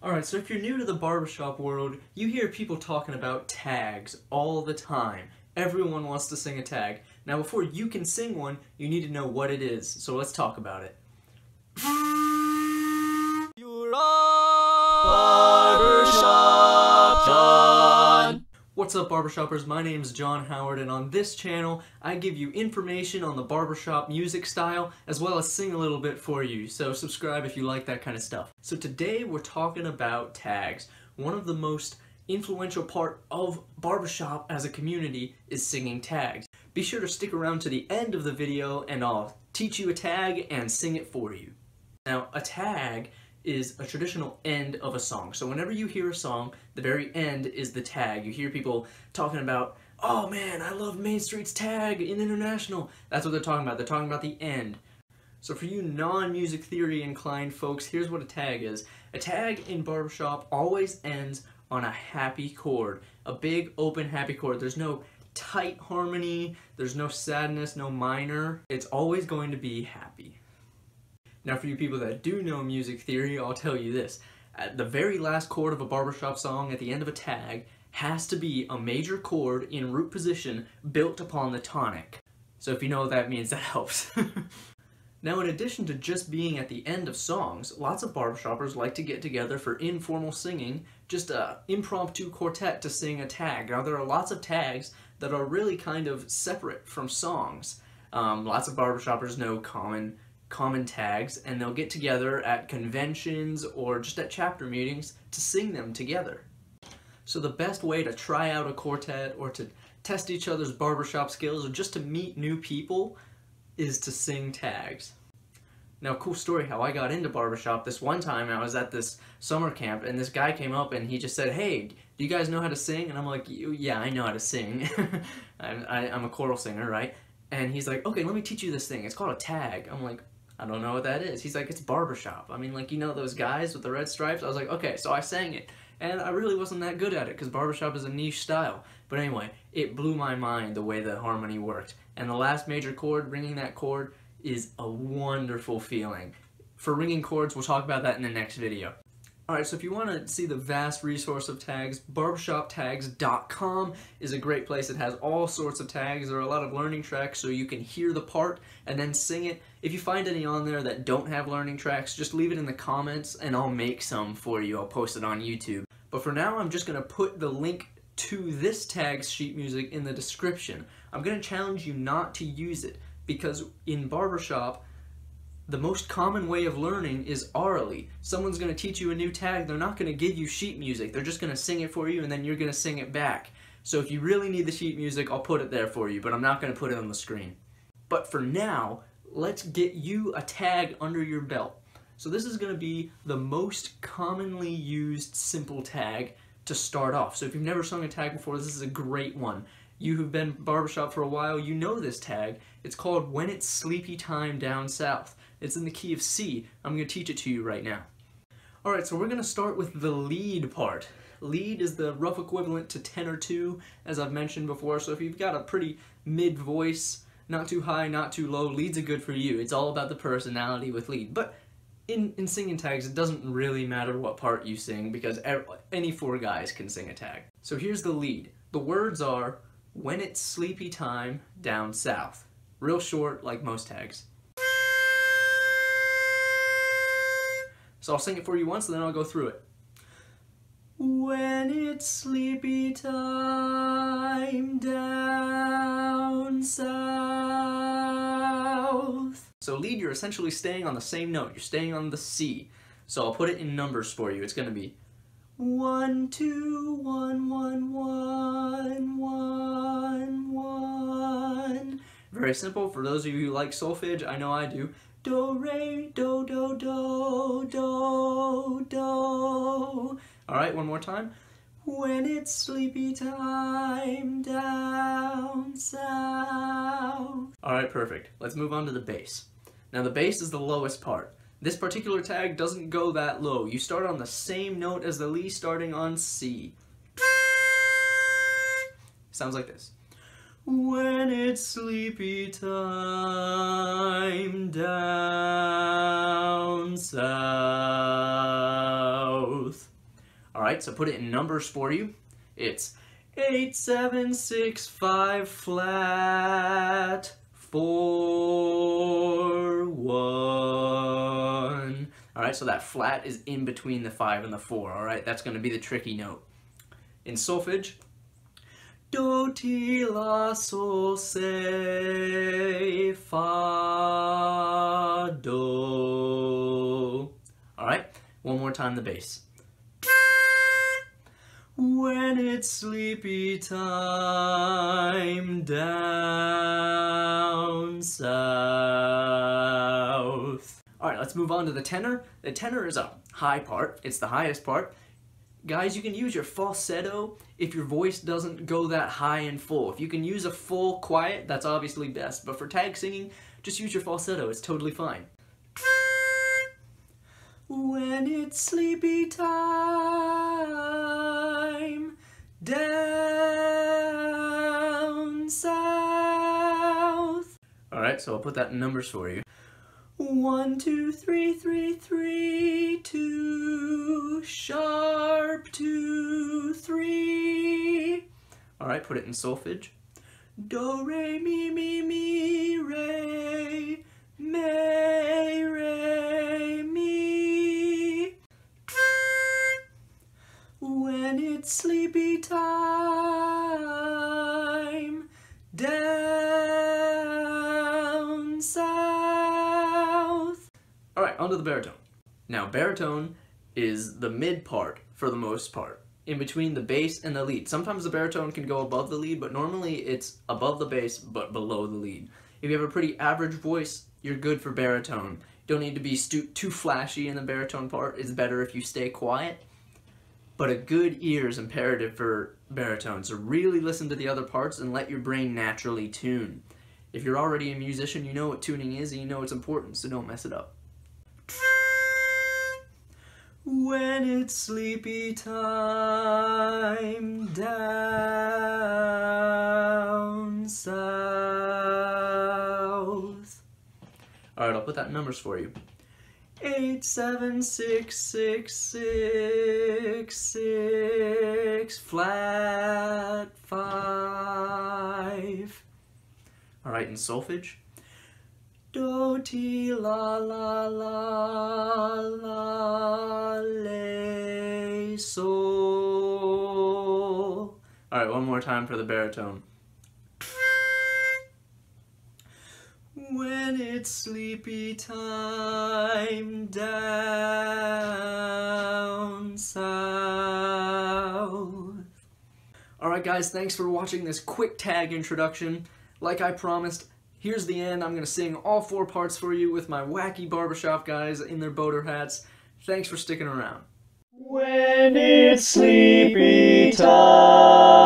Alright, so if you're new to the barbershop world, you hear people talking about tags all the time. Everyone wants to sing a tag. Now before you can sing one, you need to know what it is, so let's talk about it. You're on Barbershop John. What's up, barbershoppers? My name is John Howard, and on this channel, I give you information on the barbershop music style, as well as sing a little bit for you, so subscribe if you like that kind of stuff. So today we're talking about tags. One of the most influential part of barbershop as a community is singing tags. Be sure to stick around to the end of the video and I'll teach you a tag and sing it for you. Now, a tag is a traditional end of a song. So whenever you hear a song, the very end is the tag. You hear people talking about, oh man, I love Main Street's tag in International. That's what they're talking about. They're talking about the end. So for you non-music theory inclined folks, here's what a tag is. A tag in barbershop always ends on a happy chord. A big, open, happy chord. There's no tight harmony, there's no sadness, no minor. It's always going to be happy. Now for you people that do know music theory, I'll tell you this. At the very last chord of a barbershop song at the end of a tag has to be a major chord in root position built upon the tonic. So if you know what that means, that helps. Now in addition to just being at the end of songs, lots of barbershoppers like to get together for informal singing, just an impromptu quartet to sing a tag. Now there are lots of tags that are really kind of separate from songs. Lots of barbershoppers know common tags, and they'll get together at conventions or just at chapter meetings to sing them together. So the best way to try out a quartet or to test each other's barbershop skills or just to meet new people is to sing tags. Now, cool story how I got into barbershop. This one time I was at this summer camp and this guy came up and he just said, "Hey, do you guys know how to sing?" And I'm like, "Yeah, I know how to sing." I'm a choral singer, right? And he's like, "Okay, let me teach you this thing. It's called a tag." I'm like, "I don't know what that is." He's like, "It's barbershop. I mean, like, you know those guys with the red stripes?" I was like, "Okay," so I sang it. And I really wasn't that good at it because barbershop is a niche style. But anyway, it blew my mind the way the harmony worked. And the last major chord, ringing that chord, is a wonderful feeling. For ringing chords, we'll talk about that in the next video. Alright, so if you want to see the vast resource of tags, barbershoptags.com is a great place. It has all sorts of tags. There are a lot of learning tracks so you can hear the part and then sing it. If you find any on there that don't have learning tracks, just leave it in the comments and I'll make some for you. I'll post it on YouTube. But for now, I'm just going to put the link to this tag's sheet music in the description. I'm going to challenge you not to use it because in barbershop, the most common way of learning is orally. Someone's going to teach you a new tag, they're not going to give you sheet music, they're just going to sing it for you and then you're going to sing it back. So if you really need the sheet music, I'll put it there for you, but I'm not going to put it on the screen. But for now, let's get you a tag under your belt. So this is going to be the most commonly used simple tag to start off. So if you've never sung a tag before, this is a great one. You who've been barbershop for a while, you know this tag. It's called When It's Sleepy Time Down South. It's in the key of C. I'm going to teach it to you right now. Alright, so we're going to start with the lead part. Lead is the rough equivalent to tenor 2, as I've mentioned before, so if you've got a pretty mid voice, not too high, not too low, leads are good for you. It's all about the personality with lead. But in singing tags, it doesn't really matter what part you sing because any 4 guys can sing a tag. So here's the lead. The words are, when it's sleepy time down south. Real short, like most tags. So I'll sing it for you once and then I'll go through it. When it's sleepy time down south. So lead, you're essentially staying on the same note. You're staying on the C. So I'll put it in numbers for you. It's going to be 1, 2, 1, 1, 1, 1, 1. Very simple. For those of you who like solfege, I know I do. Do, re, do, do, do, do, do. Alright, one more time. When it's sleepy time down south. Alright, perfect. Let's move on to the bass. Now the bass is the lowest part. This particular tag doesn't go that low. You start on the same note as the lead, starting on C. Sounds like this. When it's sleepy time down south. south. Alright, so put it in numbers for you. It's 8, 7, 6, 5, flat, 4, 1. Alright, so that flat is in between the 5 and the 4, alright? That's going to be the tricky note. In solfege, do, ti, la, sol, se, fa, do. Alright, one more time the bass. When it's sleepy time down south. Alright, let's move on to the tenor. The tenor is a high part. It's the highest part. Guys, you can use your falsetto if your voice doesn't go that high and full. If you can use a full quiet, that's obviously best. But for tag singing, just use your falsetto. It's totally fine. When it's sleepy time down south. Alright, so I'll put that in numbers for you. 1, 2, 3, 3, 3, 2, sharp 2, 3. Alright, put it in solfege. Do, re, mi, re, mi. When it's sleepy time down south. Alright, onto the baritone. Now, baritone is the mid part for the most part, in between the bass and the lead. Sometimes the baritone can go above the lead, but normally it's above the bass but below the lead. If you have a pretty average voice, you're good for baritone. You don't need to be too flashy in the baritone part. It's better if you stay quiet. But a good ear is imperative for baritone, so really listen to the other parts and let your brain naturally tune. If you're already a musician, you know what tuning is and you know it's important, so don't mess it up. When it's sleepy time down south. Alright, I'll put that in numbers for you. 8, 7, 6, 6, 6, 6, flat 5. Alright, in solfege. Do, ti, la, la, la, la, le, sol. Alright, one more time for the baritone. When it's sleepy time down south. Alright guys, thanks for watching this quick tag introduction. Like I promised, here's the end. I'm going to sing all 4 parts for you with my wacky barbershop guys in their boater hats. Thanks for sticking around. When it's sleepy time.